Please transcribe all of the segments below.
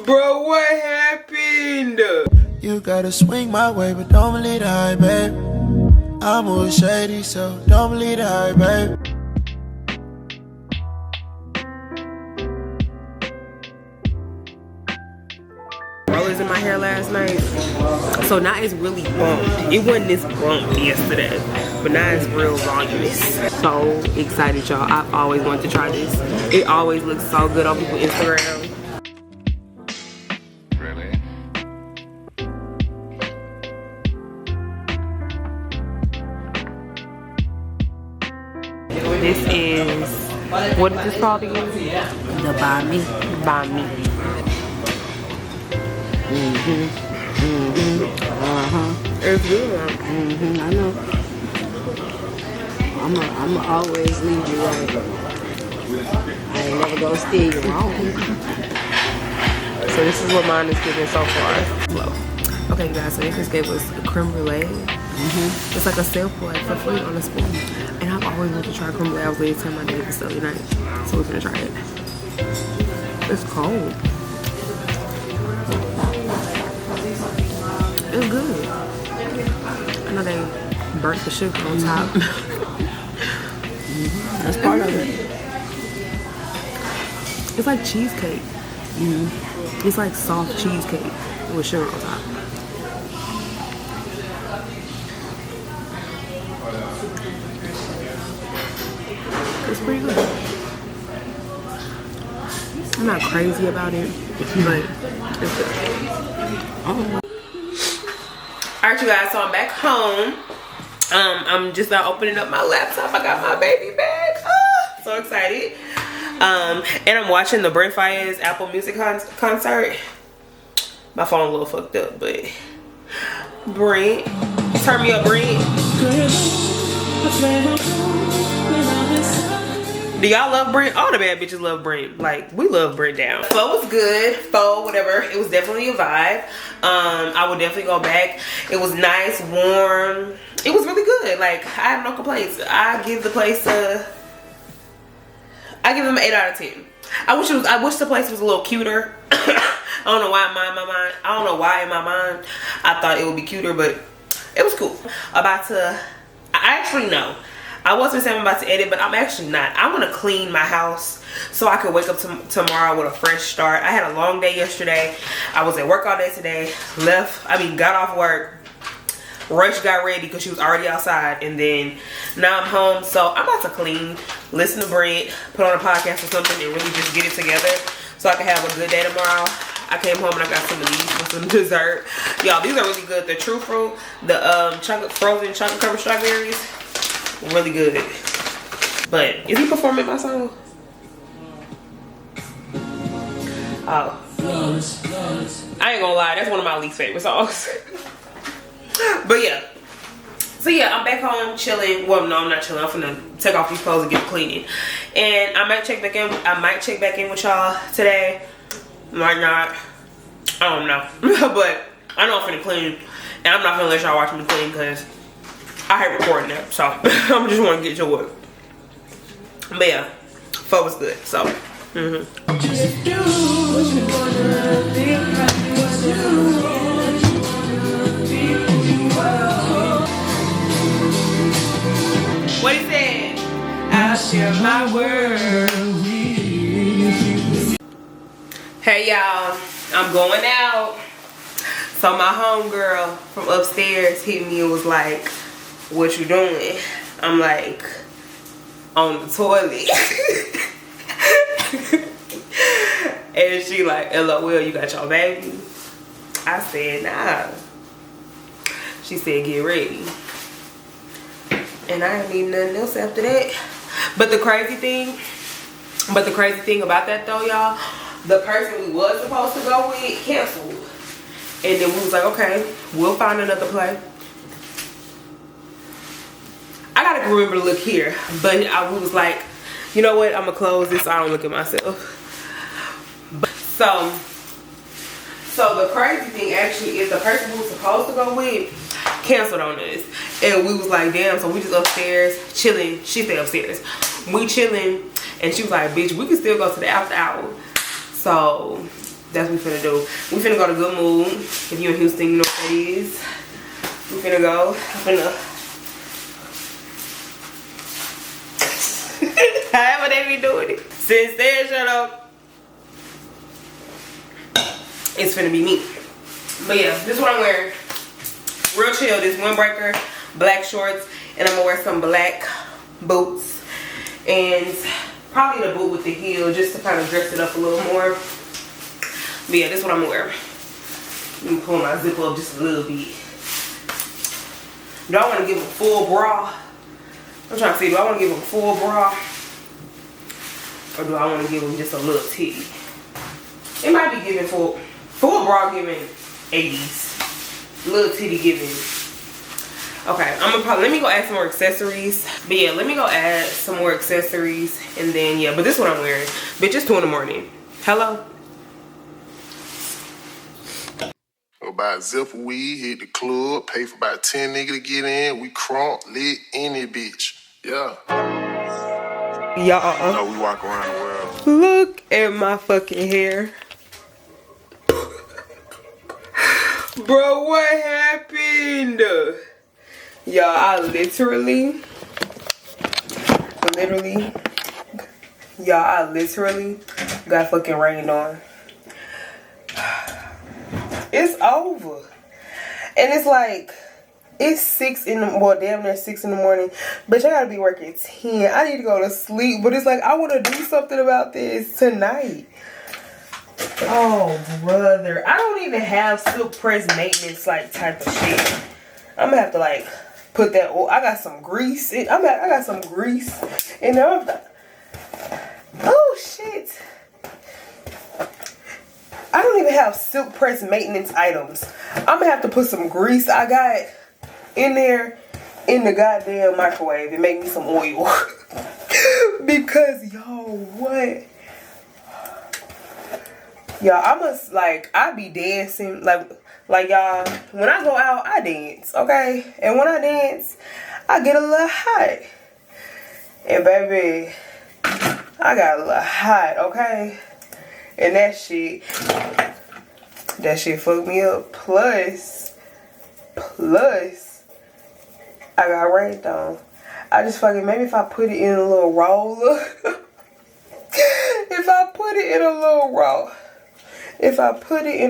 Bro, what happened? You gotta swing my way, but don't believe the hype, babe. I'm always shady, so don't believe the hype, babe. Rollers in my hair last night, so now it's really bumped. It wasn't this bumped yesterday, but now it's real voluminous. So excited, y'all. I've always wanted to try this. It always looks so good on people's Instagram. Really? This is, what is this called again? The By Me. By Me. It's good. I know. I'ma always leave you right. I ain't never gonna steer you wrong. So this is what mine is giving so far. Slow. Okay guys, so they just gave us a creme brulee. It's like a sample like for free on a spoon. And I've always wanted to try creme brulee. I was waiting to tell my dad this the other night. So we're gonna try it. It's cold. It's good. I know they burnt the sugar on top. That's part of it. It's like cheesecake. It's like soft cheesecake with sugar on top. It's pretty good. I'm not crazy about it, but it's good. Alright you guys, so I'm back home. I'm just now opening up my laptop. I got my baby back. So excited. And I'm watching the Brent Faiyaz Apple Music concert. My phone a little fucked up, but Brent, turn me up, Brent. Do y'all love Brent? All the bad bitches love Brent. Like, we love Brent down. Pho was good. Pho, whatever. It was definitely a vibe. I would definitely go back. It was nice, warm. It was really good. Like, I have no complaints. I give the place I give them an 8 out of 10. I wish the place was a little cuter. I don't know why in my mind. I don't know why in my mind I thought it would be cuter, but it was cool. I actually know. I wasn't saying I'm about to edit, but I'm actually not. I want to clean my house so I could wake up tomorrow with a fresh start. I had a long day yesterday. I was at work all day today. Got off work. Rush got ready because she was already outside, and then now I'm home. So I'm about to clean, listen to Brent, put on a podcast or something, and really just get it together so I can have a good day tomorrow. I came home and I got some of these for some dessert. Y'all, these are really good. The True Fruit, the frozen chocolate covered strawberries, really good. But is he performing my song? Oh, I ain't gonna lie, that's one of my least favorite songs. But yeah, so yeah, I'm back home chilling. Well, no, I'm not chilling. I'm finna take off these clothes and get cleaning, and I might check back in. With y'all today. Might not. I don't know. But I know I'm finna clean, and I'm not gonna let y'all watch me clean because I hate recording that. So I just want to get to it. But yeah, pho was good. So. What he said? I'll share my world with you. Hey y'all, I'm going out. So my homegirl from upstairs hit me and was like, what you doing? I'm like, on the toilet. And she like, LOL, you got your baby? I said, nah. She said, get ready. And I didn't need nothing else after that. But the crazy thing about that though, y'all, the person we was supposed to go with canceled. And then we was like, okay, we'll find another play. I gotta remember to look here. But we was like, you know what, I'm gonna close this so I don't look at myself. So the crazy thing actually is the person we was supposed to go with canceled on us, and we was like, damn. So we just upstairs chilling. She stayed upstairs. We chilling, and she was like, bitch, we can still go to the after hour. So That's what we finna do. We finna go to Good Mood. If you're in Houston, you know what that is. We finna go. However they be doing it. Since then, shut up. It's finna be me. But yeah, this is what I'm wearing. Real chill. This windbreaker, black shorts, and I'm gonna wear some black boots. And probably the boot with the heel just to kind of dress it up a little more. But yeah, this is what I'm gonna wear. Let me pull my zip up just a little bit. Do I want to give him full bra? I'm trying to see, do I want to give him full bra? Or do I want to give him just a little titty? It might be giving full bra giving 80s. Little titty giving. Okay, I'm gonna probably, let me go add some more accessories. But yeah, let me go add some more accessories. And then, yeah, but this is what I'm wearing. Bitch, it's 2 in the morning. Hello? Go buy a zip of weed, hit the club, pay for about 10 niggas to get in. We crunk, lit, any bitch. Yeah. Y'all. No, we walk around the world. Look at my fucking hair. Bro, what happened? Y'all, I literally got fucking rained on. It's over. And it's like, it's 6 in the, well, damn near 6 in the morning. Bitch, I gotta be working 10. I need to go to sleep. But it's like, I want to do something about this tonight. Oh, brother. I don't even have silk press maintenance, like, type of shit. I'm gonna have to, like, put that, I got some grease. I got some grease in there. Oh, shit. I don't even have silk press maintenance items. I'm gonna have to put some grease I got in there in the goddamn microwave and make me some oil. Because, y'all, what? Y'all, I must, like, I be dancing. Like y'all, when I go out, I dance, okay? And when I dance, I get a little hot. And baby, I got a little hot, okay? And that shit fucked me up. Plus, I got rained on. I just fucking, maybe if I put it in a little roller. If I put it in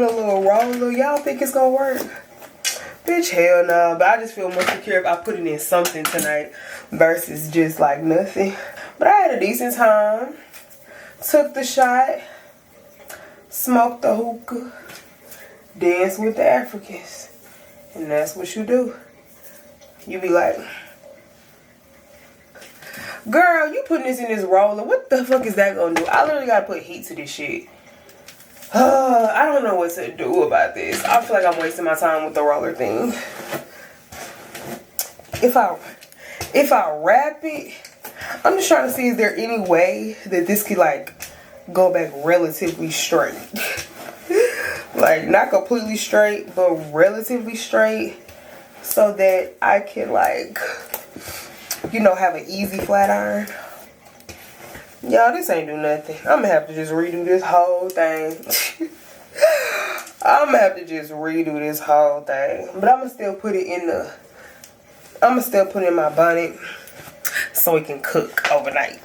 a little roller, y'all think it's gonna work? Bitch, hell no. But I just feel more secure if I put it in something tonight versus just like nothing. But I had a decent time. Took the shot. Smoked the hookah. Danced with the Africans. And that's what you do. You be like, girl, you putting this in this roller. What the fuck is that gonna do? I literally gotta put heat to this shit. I don't know what to do about this. I feel like I'm wasting my time with the roller thing. If I wrap it, I'm just trying to see, is there any way that this could like go back relatively straight? Like not completely straight, but relatively straight, so that I can like, you know, have an easy flat iron. Y'all, this ain't do nothing. I'm gonna have to just redo this whole thing. I'm gonna have to just redo this whole thing. But I'm gonna still put it in my bonnet so it can cook overnight.